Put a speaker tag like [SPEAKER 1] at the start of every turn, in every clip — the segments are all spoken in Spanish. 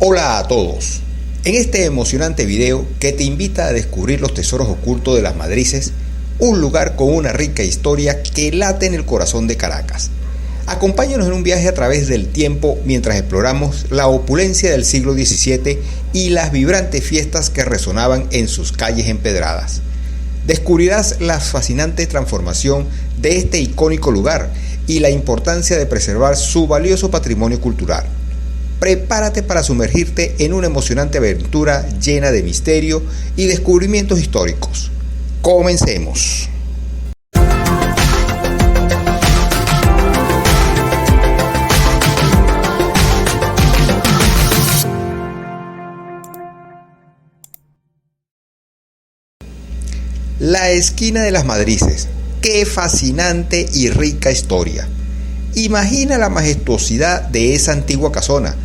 [SPEAKER 1] Hola a todos. En este emocionante video que te invita a descubrir los tesoros ocultos de Las Madrices, un lugar con una rica historia que late en el corazón de Caracas. Acompáñanos en un viaje a través del tiempo mientras exploramos la opulencia del siglo XVII y las vibrantes fiestas que resonaban en sus calles empedradas. Descubrirás la fascinante transformación de este icónico lugar y la importancia de preservar su valioso patrimonio cultural. Prepárate para sumergirte en una emocionante aventura llena de misterio y descubrimientos históricos. Comencemos. La esquina de Las Madrices. ¡Qué fascinante y rica historia! Imagina la majestuosidad de esa antigua casona,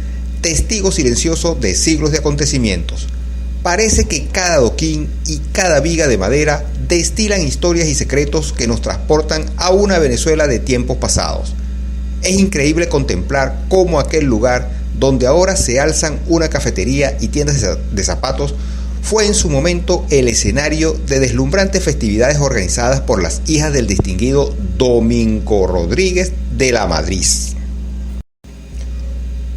[SPEAKER 1] testigo silencioso de siglos de acontecimientos. Parece que cada adoquín y cada viga de madera destilan historias y secretos que nos transportan a una Venezuela de tiempos pasados. Es increíble contemplar cómo aquel lugar, donde ahora se alzan una cafetería y tiendas de zapatos, fue en su momento el escenario de deslumbrantes festividades organizadas por las hijas del distinguido Domingo Rodríguez de la Madrid.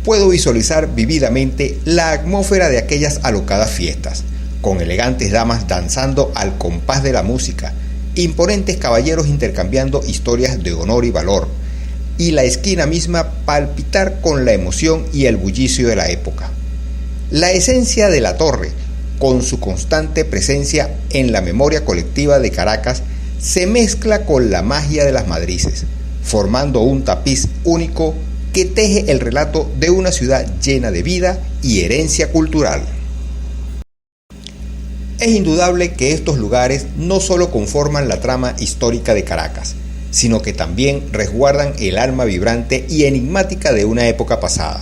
[SPEAKER 1] Puedo visualizar vividamente la atmósfera de aquellas alocadas fiestas, con elegantes damas danzando al compás de la música, imponentes caballeros intercambiando historias de honor y valor, y la esquina misma palpitar con la emoción y el bullicio de la época. La esencia de la torre, con su constante presencia en la memoria colectiva de Caracas, se mezcla con la magia de Las Madrices, formando un tapiz único que teje el relato de una ciudad llena de vida y herencia cultural. Es indudable que estos lugares no solo conforman la trama histórica de Caracas, sino que también resguardan el alma vibrante y enigmática de una época pasada.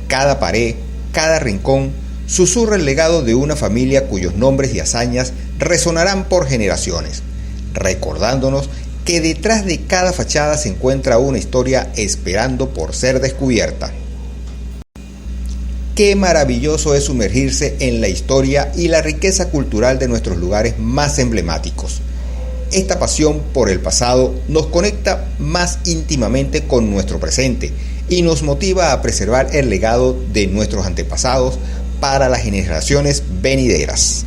[SPEAKER 1] Cada pared, cada rincón, susurra el legado de una familia cuyos nombres y hazañas resonarán por generaciones, recordándonos que detrás de cada fachada se encuentra una historia esperando por ser descubierta. Qué maravilloso es sumergirse en la historia y la riqueza cultural de nuestros lugares más emblemáticos. Esta pasión por el pasado nos conecta más íntimamente con nuestro presente y nos motiva a preservar el legado de nuestros antepasados para las generaciones venideras.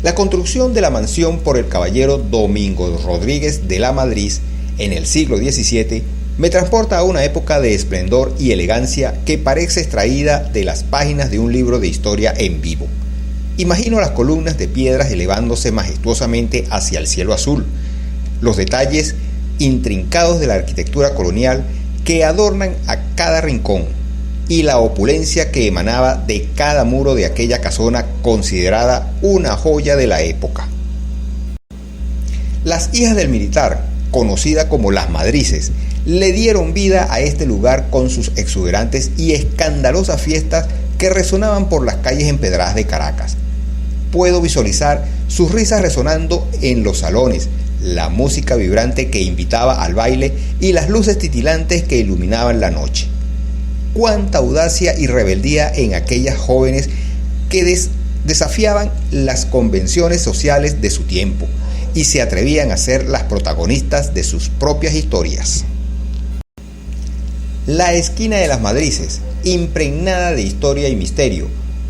[SPEAKER 1] La construcción de la mansión por el caballero Domingo Rodríguez de la Madrid en el siglo XVII me transporta a una época de esplendor y elegancia que parece extraída de las páginas de un libro de historia en vivo. Imagino las columnas de piedras elevándose majestuosamente hacia el cielo azul, los detalles intrincados de la arquitectura colonial que adornan a cada rincón, y la opulencia que emanaba de cada muro de aquella casona considerada una joya de la época. Las hijas del militar, conocida como Las Madrices, le dieron vida a este lugar con sus exuberantes y escandalosas fiestas que resonaban por las calles empedradas de Caracas. Puedo visualizar sus risas resonando en los salones, la música vibrante que invitaba al baile y las luces titilantes que iluminaban la noche. Cuánta audacia y rebeldía en aquellas jóvenes que desafiaban las convenciones sociales de su tiempo y se atrevían a ser las protagonistas de sus propias historias. La esquina de Las Madrices, impregnada de historia y misterio,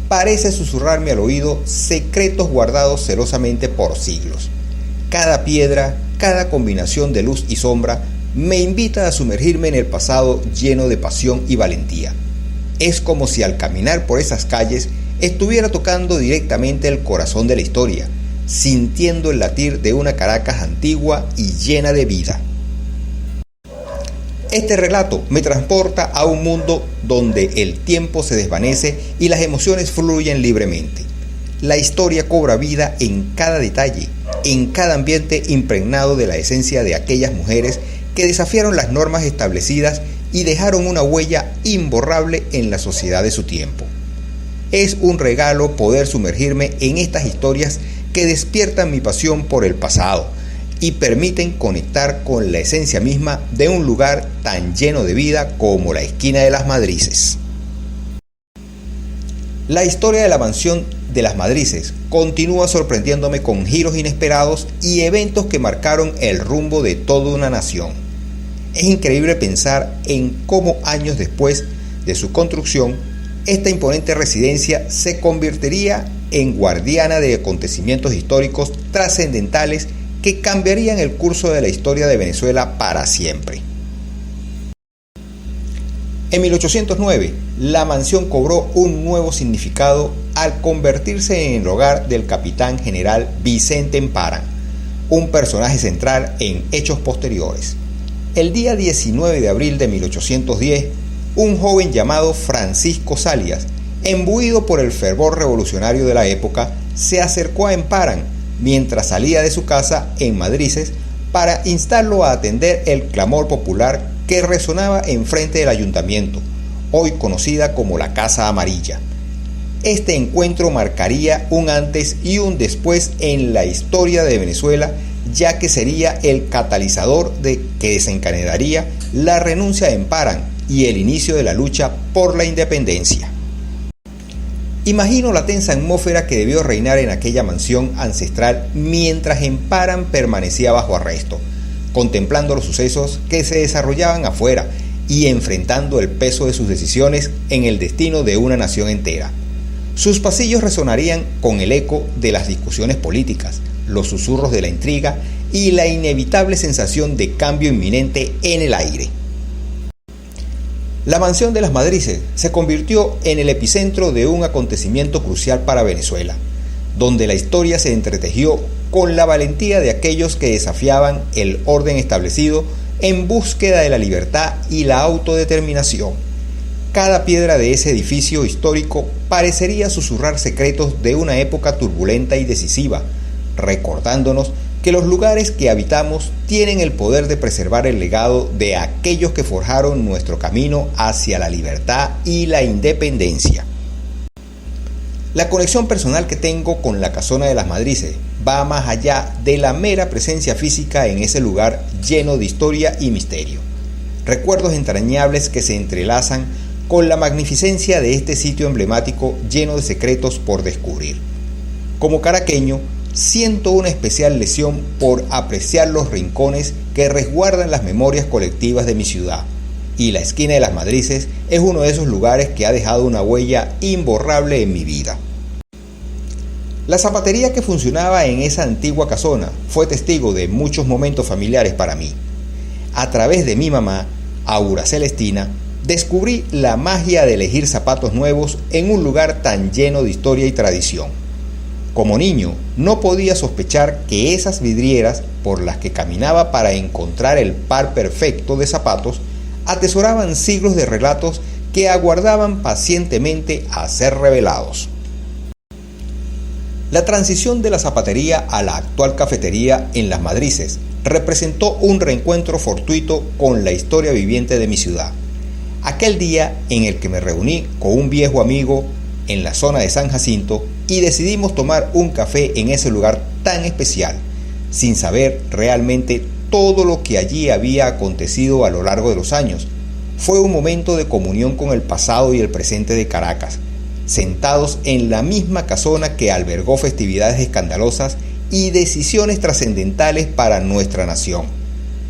[SPEAKER 1] parece susurrarme al oído secretos guardados celosamente por siglos. Cada piedra, cada combinación de luz y sombra me invita a sumergirme en el pasado lleno de pasión y valentía. Es como si al caminar por esas calles estuviera tocando directamente el corazón de la historia, sintiendo el latir de una Caracas antigua y llena de vida. Este relato me transporta a un mundo donde el tiempo se desvanece y las emociones fluyen libremente. La historia cobra vida en cada detalle, en cada ambiente impregnado de la esencia de aquellas mujeres que desafiaron las normas establecidas y dejaron una huella imborrable en la sociedad de su tiempo. Es un regalo poder sumergirme en estas historias que despiertan mi pasión por el pasado y permiten conectar con la esencia misma de un lugar tan lleno de vida como la esquina de Las Madrices. La historia de la mansión de las Madrices continúa sorprendiéndome con giros inesperados y eventos que marcaron el rumbo de toda una nación. Es increíble pensar en cómo años después de su construcción, esta imponente residencia se convertiría en guardiana de acontecimientos históricos trascendentales que cambiarían el curso de la historia de Venezuela para siempre. En 1809, la mansión cobró un nuevo significado al convertirse en el hogar del capitán general Vicente Emparan, un personaje central en hechos posteriores. El día 19 de abril de 1810, un joven llamado Francisco Salias, embuido por el fervor revolucionario de la época, se acercó a Emparan mientras salía de su casa en Madrices para instarlo a atender el clamor popular que resonaba enfrente del ayuntamiento, hoy conocida como la Casa Amarilla. Este encuentro marcaría un antes y un después en la historia de Venezuela, ya que sería el catalizador que desencadenaría la renuncia de Emparan y el inicio de la lucha por la independencia. Imagino la tensa atmósfera que debió reinar en aquella mansión ancestral mientras Emparan permanecía bajo arresto, contemplando los sucesos que se desarrollaban afuera y enfrentando el peso de sus decisiones en el destino de una nación entera. Sus pasillos resonarían con el eco de las discusiones políticas, los susurros de la intriga y la inevitable sensación de cambio inminente en el aire. La mansión de las Madrices se convirtió en el epicentro de un acontecimiento crucial para Venezuela, donde la historia se entretejió con la valentía de aquellos que desafiaban el orden establecido en búsqueda de la libertad y la autodeterminación. Cada piedra de ese edificio histórico parecería susurrar secretos de una época turbulenta y decisiva, recordándonos que los lugares que habitamos tienen el poder de preservar el legado de aquellos que forjaron nuestro camino hacia la libertad y la independencia. La conexión personal que tengo con la Casona de las Madrices va más allá de la mera presencia física en ese lugar lleno de historia y misterio. Recuerdos entrañables que se entrelazan con la magnificencia de este sitio emblemático lleno de secretos por descubrir. Como caraqueño, siento una especial lesión por apreciar los rincones que resguardan las memorias colectivas de mi ciudad, y la esquina de las Madrices es uno de esos lugares que ha dejado una huella imborrable en mi vida. La zapatería que funcionaba en esa antigua casona fue testigo de muchos momentos familiares para mí. A través de mi mamá, Aura Celestina, descubrí la magia de elegir zapatos nuevos en un lugar tan lleno de historia y tradición. Como niño, no podía sospechar que esas vidrieras por las que caminaba para encontrar el par perfecto de zapatos atesoraban siglos de relatos que aguardaban pacientemente a ser revelados. La transición de la zapatería a la actual cafetería en Las Madrices representó un reencuentro fortuito con la historia viviente de mi ciudad. Aquel día en el que me reuní con un viejo amigo en la zona de San Jacinto y decidimos tomar un café en ese lugar tan especial, sin saber realmente todo lo que allí había acontecido a lo largo de los años. Fue un momento de comunión con el pasado y el presente de Caracas, sentados en la misma casona que albergó festividades escandalosas y decisiones trascendentales para nuestra nación.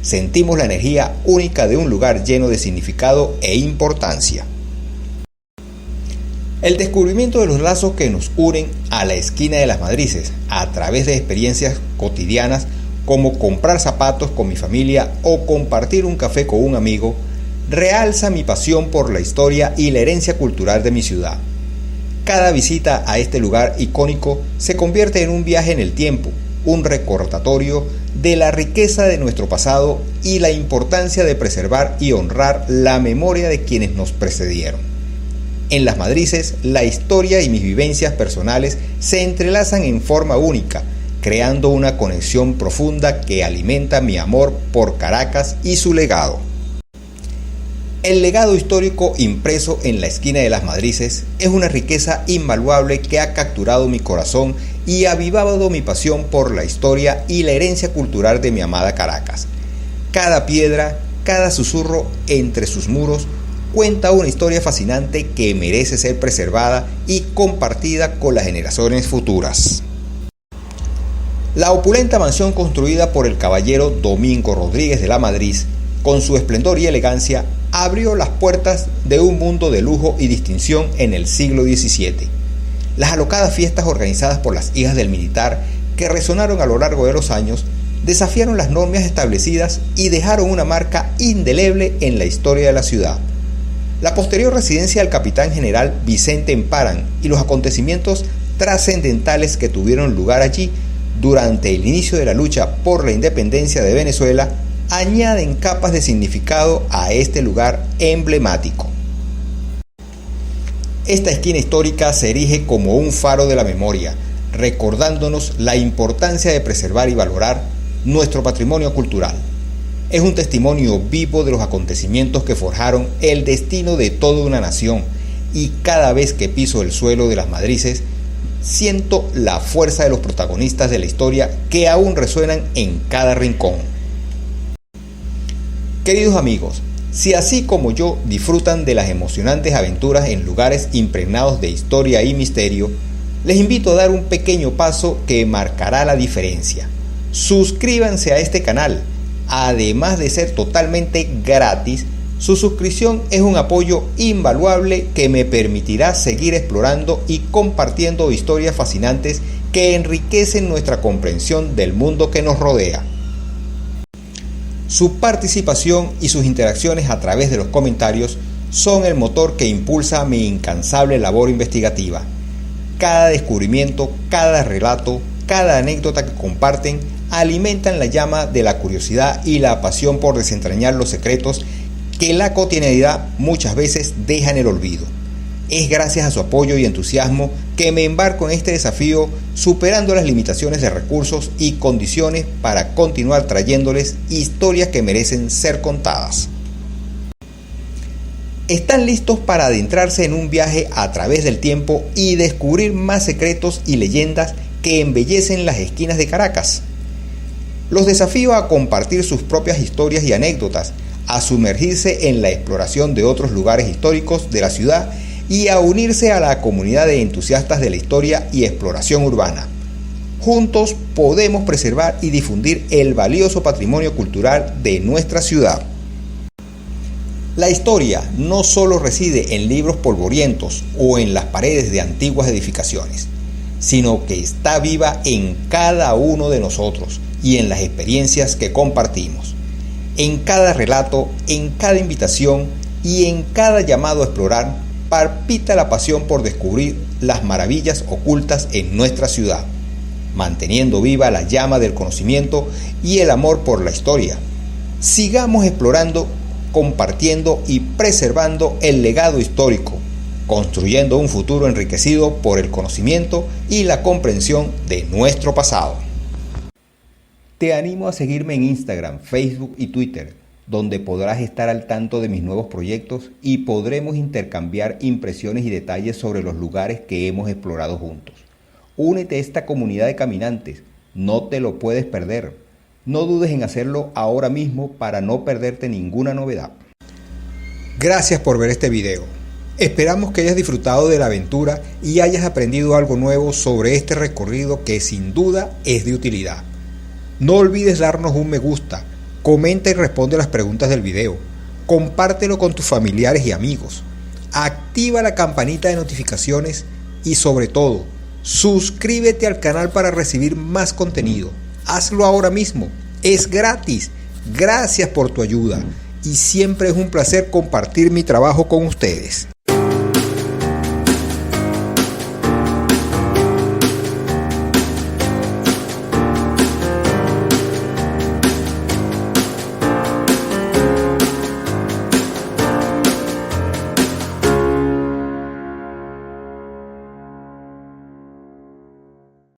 [SPEAKER 1] Sentimos la energía única de un lugar lleno de significado e importancia. El descubrimiento de los lazos que nos unen a la esquina de las Madrices a través de experiencias cotidianas como comprar zapatos con mi familia o compartir un café con un amigo realza mi pasión por la historia y la herencia cultural de mi ciudad. Cada visita a este lugar icónico se convierte en un viaje en el tiempo, un recordatorio de la riqueza de nuestro pasado y la importancia de preservar y honrar la memoria de quienes nos precedieron. En Las Madrices, la historia y mis vivencias personales se entrelazan en forma única, creando una conexión profunda que alimenta mi amor por Caracas y su legado. El legado histórico impreso en la esquina de Las Madrices es una riqueza invaluable que ha capturado mi corazón y avivado mi pasión por la historia y la herencia cultural de mi amada Caracas. Cada piedra, cada susurro entre sus muros cuenta una historia fascinante que merece ser preservada y compartida con las generaciones futuras. La opulenta mansión construida por el caballero Domingo Rodríguez de Lamadrid, con su esplendor y elegancia, abrió las puertas de un mundo de lujo y distinción en el siglo XVII. Las alocadas fiestas organizadas por las hijas del militar, que resonaron a lo largo de los años, desafiaron las normas establecidas y dejaron una marca indeleble en la historia de la ciudad. La posterior residencia del capitán general Vicente Emparan y los acontecimientos trascendentales que tuvieron lugar allí durante el inicio de la lucha por la independencia de Venezuela añaden capas de significado a este lugar emblemático. Esta esquina histórica se erige como un faro de la memoria, recordándonos la importancia de preservar y valorar nuestro patrimonio cultural. Es un testimonio vivo de los acontecimientos que forjaron el destino de toda una nación, y cada vez que piso el suelo de Las Madrices, siento la fuerza de los protagonistas de la historia que aún resuenan en cada rincón. Queridos amigos, si así como yo disfrutan de las emocionantes aventuras en lugares impregnados de historia y misterio, les invito a dar un pequeño paso que marcará la diferencia. Suscríbanse a este canal. Además de ser totalmente gratis, su suscripción es un apoyo invaluable que me permitirá seguir explorando y compartiendo historias fascinantes que enriquecen nuestra comprensión del mundo que nos rodea. Su participación y sus interacciones a través de los comentarios son el motor que impulsa mi incansable labor investigativa. Cada descubrimiento, cada relato, cada anécdota que comparten alimentan la llama de la curiosidad y la pasión por desentrañar los secretos que la cotidianidad muchas veces deja en el olvido. Es gracias a su apoyo y entusiasmo que me embarco en este desafío, superando las limitaciones de recursos y condiciones para continuar trayéndoles historias que merecen ser contadas. ¿Están listos para adentrarse en un viaje a través del tiempo y descubrir más secretos y leyendas que embellecen las esquinas de Caracas? Los desafío a compartir sus propias historias y anécdotas, a sumergirse en la exploración de otros lugares históricos de la ciudad y a unirse a la comunidad de entusiastas de la historia y exploración urbana. Juntos podemos preservar y difundir el valioso patrimonio cultural de nuestra ciudad. La historia no solo reside en libros polvorientos o en las paredes de antiguas edificaciones, sino que está viva en cada uno de nosotros y en las experiencias que compartimos. En cada relato, en cada invitación y en cada llamado a explorar, palpita la pasión por descubrir las maravillas ocultas en nuestra ciudad, manteniendo viva la llama del conocimiento y el amor por la historia. Sigamos explorando, compartiendo y preservando el legado histórico, construyendo un futuro enriquecido por el conocimiento y la comprensión de nuestro pasado. Te animo a seguirme en Instagram, Facebook y Twitter, donde podrás estar al tanto de mis nuevos proyectos y podremos intercambiar impresiones y detalles sobre los lugares que hemos explorado juntos. Únete a esta comunidad de caminantes, no te lo puedes perder. No dudes en hacerlo ahora mismo para no perderte ninguna novedad. Gracias por ver este video. Esperamos que hayas disfrutado de la aventura y hayas aprendido algo nuevo sobre este recorrido que sin duda es de utilidad. No olvides darnos un me gusta, comenta y responde las preguntas del video, compártelo con tus familiares y amigos, activa la campanita de notificaciones y sobre todo, suscríbete al canal para recibir más contenido. Hazlo ahora mismo, es gratis. Gracias por tu ayuda y siempre es un placer compartir mi trabajo con ustedes.